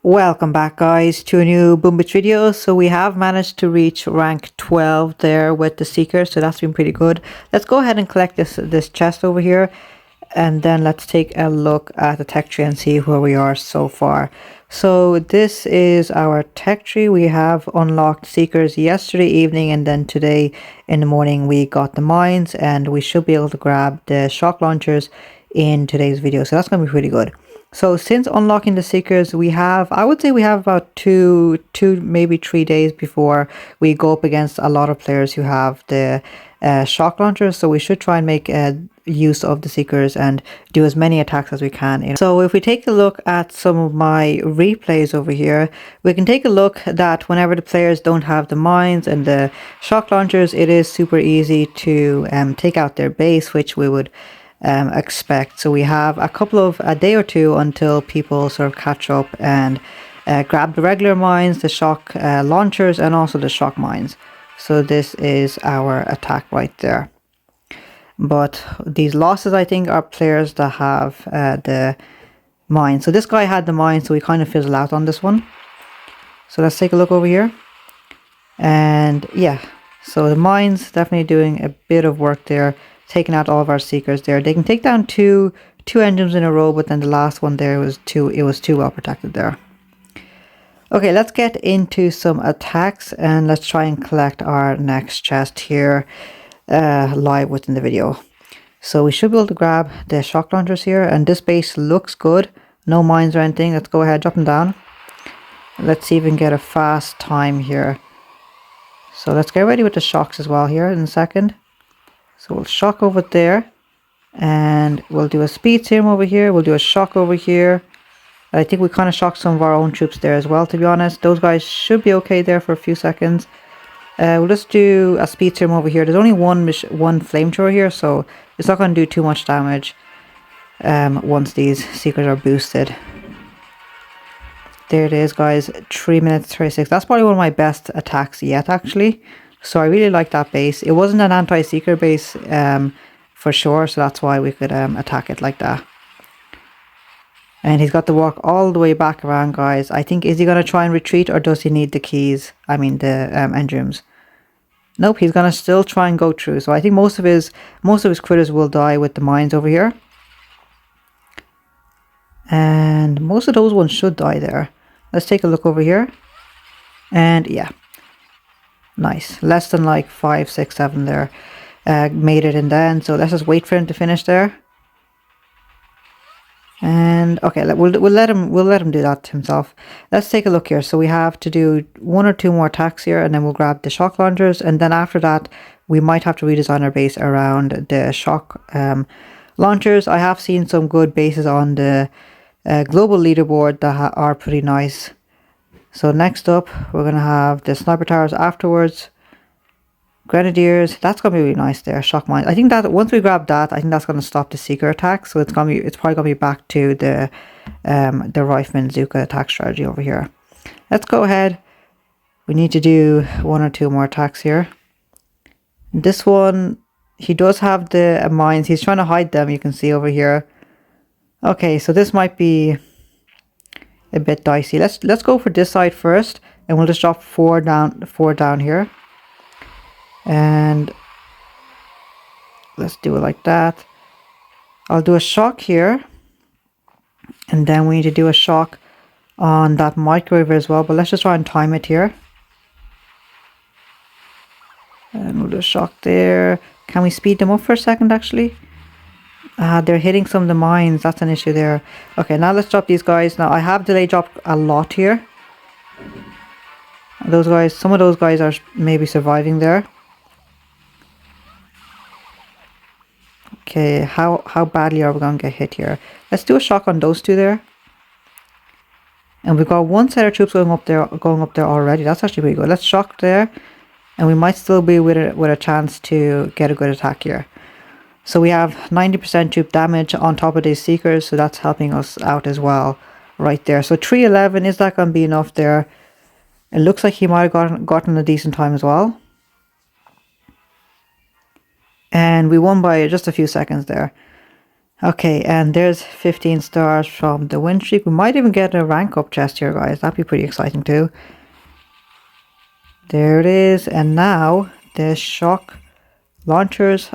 Welcome back guys to a new Boom Bits video. So we have managed to reach rank 12 there with the Seeker, so that's been pretty good. Let's go ahead and collect this chest over here, and then let's take a look at the tech tree and see where we are so far. So this is our tech tree. We have unlocked Seekers yesterday evening, and then today in the morning we got the mines, and we should be able to grab the shock launchers in today's video, so that's going to be pretty good. So since unlocking the Seekers, I would say we have about two maybe 3 days before we go up against a lot of players who have the shock launchers. So we should try and make use of the Seekers and do as many attacks as we can. So if we take a look at some of my replays over here, we can take a look that whenever the players don't have the mines and the shock launchers, it is super easy to take out their base, which we would expect. So we have a day or two until people sort of catch up and grab the regular mines, the shock launchers, and also the shock mines. So this is our attack right there. But these losses, I think, are players that have the mines. So this guy had the mines, so we kind of fizzled out on this one. So let's take a look over here. And yeah, so the mines definitely doing a bit of work there, taking out all of our Seekers there. They can take down two engines in a row, but then the last one there was too well protected there. Okay, let's get into some attacks and let's try and collect our next chest here live within the video. So we should be able to grab the shock launchers here, and this base looks good. No mines or anything. Let's go ahead, drop them down. Let's see if we can get a fast time here. So let's get ready with the shocks as well here in a second. So we'll shock over there, and we'll do a speed serum over here. We'll do a shock over here. I think we kind of shocked some of our own troops there as well, to be honest. Those guys should be okay there for a few seconds. We'll just do a speed serum over here. There's only one flamethrower here, so it's not going to do too much damage once these Seekers are boosted. There it is, guys. 3 minutes 36. That's probably one of my best attacks yet, actually. So I really like that base. It wasn't an anti-Seeker base for sure, so that's why we could attack it like that. And he's got to walk all the way back around, guys. I think, is he going to try and retreat, or does he need the keys? I mean the engrams. Nope, he's going to still try and go through. So I think most of his critters will die with the mines over here. And most of those ones should die there. Let's take a look over here. And yeah. Nice. Less than like 5, 6, 7 there. Made it in the end. So let's just wait for him to finish there. And okay, we'll let him do that himself. Let's take a look here. So we have to do 1 or 2 more attacks here, and then we'll grab the shock launchers, and then after that we might have to redesign our base around the shock launchers. I have seen some good bases on the global leaderboard that are pretty nice. So next up, we're going to have the sniper towers afterwards. Grenadiers, that's going to be really nice there. Shock mines. I think that once we grab that, I think that's going to stop the Seeker attack. So it's probably going to be back to the Rifleman Zuka attack strategy over here. Let's go ahead. We need to do 1 or 2 more attacks here. This one, he does have the mines. He's trying to hide them, you can see over here. Okay, so this might be a bit dicey. Let's go for this side first, and we'll just drop 4 down here, and let's do it like that. I'll do a shock here, and then we need to do a shock on that microwave as well, but let's just try and time it here, and we'll do a shock there. Can we speed them up for a second? Actually, they're hitting some of the mines. That's an issue there. Okay, now let's drop these guys. Now I have delay dropped a lot here. Those guys, some of those guys are maybe surviving there. Okay, how badly are we going to get hit here? Let's do a shock on those 2 there. And we've got 1 set of troops going up there already. That's actually pretty good. Let's shock there, and we might still be with a chance to get a good attack here. So we have 90% troop damage on top of these Seekers, so that's helping us out as well right there. So 311, is that going to be enough there? It looks like he might have gotten a decent time as well. And we won by just a few seconds there. Okay, and there's 15 stars from the win streak. We might even get a rank up chest here, guys. That'd be pretty exciting too. There it is. And now the shock launchers.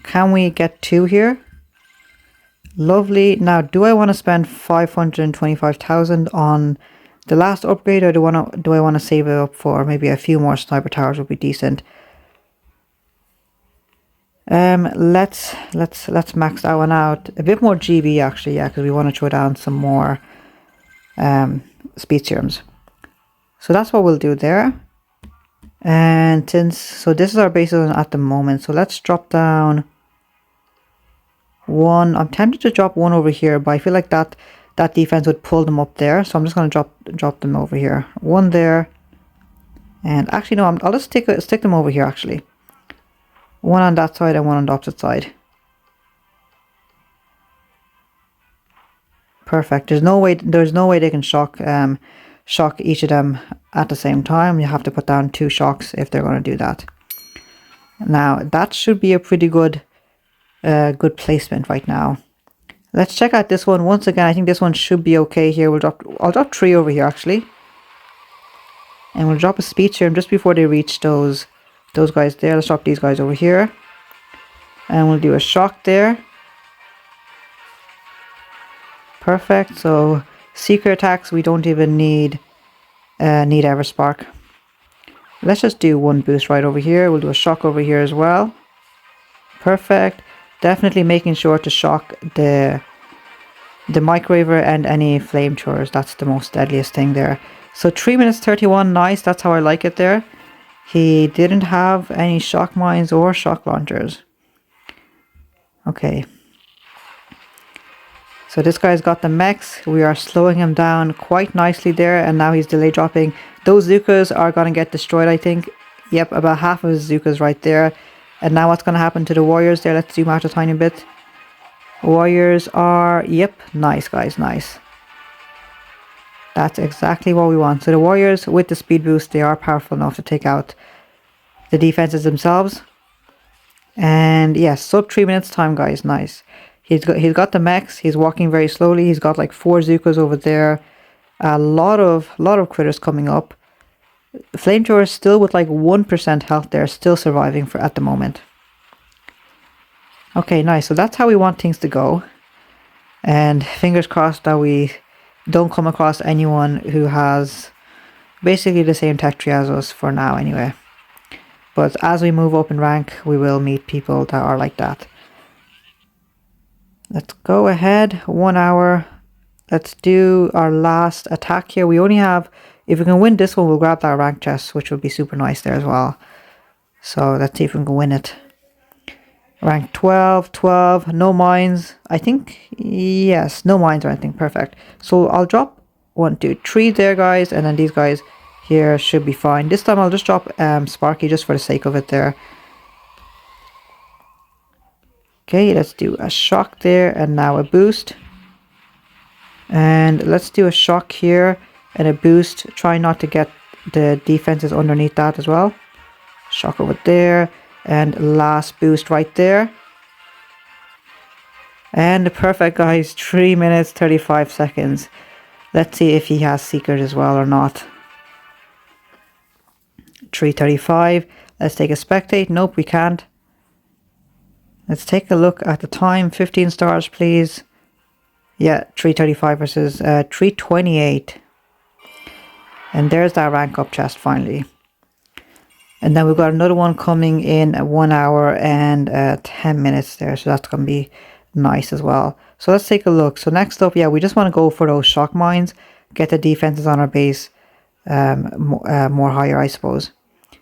Can we get 2 here? Lovely. Now, do I want to spend 525,000 on the last upgrade, or do I want to save it up for maybe a few more sniper towers would be decent? Let's max that one out. A bit more GB actually, yeah, because we want to throw down some more speed serums. So that's what we'll do there. And so this is our base at the moment. So let's drop down one. I'm tempted to drop one over here, but I feel like that defense would pull them up there. So I'm just gonna drop them over here. One there, and actually no, I'll just stick them over here actually. One on that side and one on the opposite side. Perfect. There's no way they can shock each of them at the same time. You have to put down 2 shocks if they're going to do that. Now that should be a pretty good placement right now. Let's check out this one once again. I think this one should be okay here. I'll drop 3 over here actually, and we'll drop a speed serum just before they reach those guys there. Let's drop these guys over here, and we'll do a shock there. Perfect. So seeker attacks, we don't even need Everspark. Let's just do 1 boost right over here. We'll do a shock over here as well. Perfect. Definitely making sure to shock the microwaver and any flamethrowers. That's the most deadliest thing there. So 3 minutes 31, nice. That's how I like it there. He didn't have any shock mines or shock launchers. Okay. So this guy's got the mechs. We are slowing him down quite nicely there, and now he's delay dropping. Those Zookas are going to get destroyed, I think. Yep, about half of his Zookas right there. And now what's going to happen to the warriors there? Let's zoom out a tiny bit. Warriors are, yep, nice guys, nice. That's exactly what we want. So the warriors with the speed boost, they are powerful enough to take out the defenses themselves. And yes, sub 3 minutes time, guys, nice. He's got the mechs. He's walking very slowly. He's got like 4 Zookas over there. A lot of critters coming up. Flamethrower still with like 1% health there, still surviving at the moment. Okay, nice. So that's how we want things to go. And fingers crossed that we don't come across anyone who has basically the same tech tree as us for now anyway. But as we move up in rank, we will meet people that are like that. Let's go ahead. 1 hour. Let's do our last attack here. We only have, if we can win this one, we'll grab that rank chest, which would be super nice there as well. So let's see if we can win it. Rank 12, no mines. I think, yes, no mines or anything. Perfect. So I'll drop 1, 2, 3 there, guys, and then these guys here should be fine. This time I'll just drop Sparky just for the sake of it there. Okay, let's do a shock there, and now a boost. And let's do a shock here and a boost. Try not to get the defenses underneath that as well. Shock over there, and last boost right there. And perfect, guys. 3 minutes 35 seconds. Let's see if he has Seekers as well or not. 3:35. Let's take a spectate. Nope, we can't. Let's take a look at the time. 15 stars, please. Yeah, 3:35 versus 3:28. And there's that rank up chest finally. And then we've got another one coming in at 1 hour and 10 minutes there. So that's going to be nice as well. So let's take a look. So next up, yeah, we just want to go for those shock mines. Get the defenses on our base more higher, I suppose.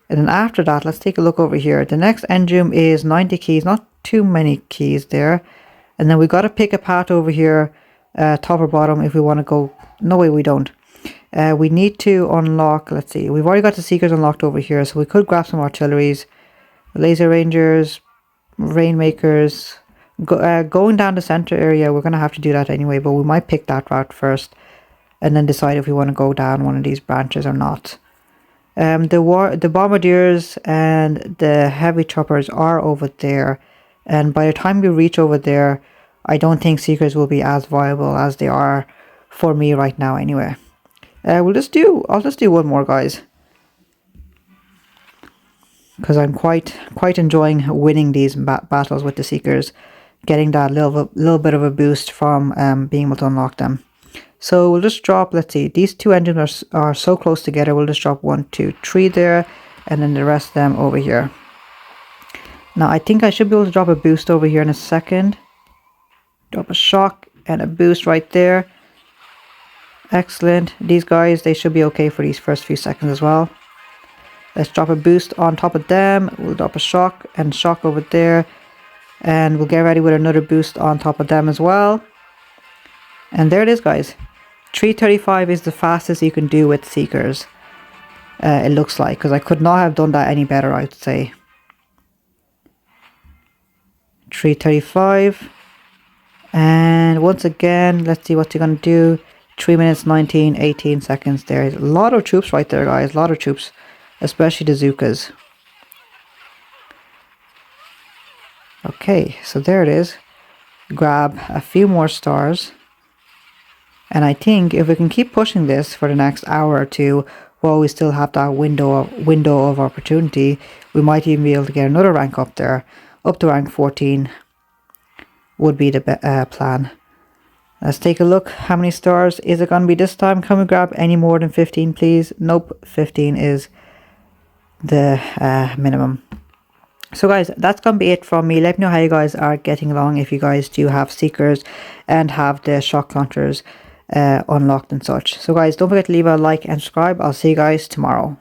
And then after that, let's take a look over here. The next engine is 90 keys. Not too many keys there. And then we got to pick a path over here. Top or bottom if we want to go. No way, we don't. We need to unlock, let's see, we've already got the Seekers unlocked over here, so we could grab some artilleries, laser rangers, rainmakers. Going down the center area, we're going to have to do that anyway, but we might pick that route first and then decide if we want to go down one of these branches or not. The bombardiers and the heavy choppers are over there, and by the time we reach over there, I don't think Seekers will be as viable as they are for me right now anyway. I'll just do one more, guys, because I'm quite enjoying winning these battles with the Seekers, getting that little bit of a boost from being able to unlock them. So we'll just drop, let's see, these two engines are so close together. We'll just drop 1, 2, 3 there, and then the rest of them over here. Now I think I should be able to drop a boost over here in a second. Drop a shock and a boost right there. Excellent. These guys, they should be okay for these first few seconds as well. Let's drop a boost on top of them. We'll drop a shock and shock over there. And we'll get ready with another boost on top of them as well. And there it is, guys. 335 is the fastest you can do with Seekers. It looks like, because I could not have done that any better, I'd say. 335. And once again, let's see what you're going to do. 3 minutes, 19, 18 seconds there. A lot of troops right there, guys. A lot of troops. Especially the Zookas. Okay, so there it is. Grab a few more stars. And I think if we can keep pushing this for the next hour or two, while we still have that window of opportunity, we might even be able to get another rank up there. Up to rank 14 would be the plan. Let's take a look. How many stars is it going to be this time? Can we grab any more than 15, please? Nope, 15 is the minimum. So guys, that's going to be it from me. Let me know how you guys are getting along, if you guys do have Seekers and have the shock launchers unlocked and such. So guys, don't forget to leave a like and subscribe. I'll see you guys tomorrow.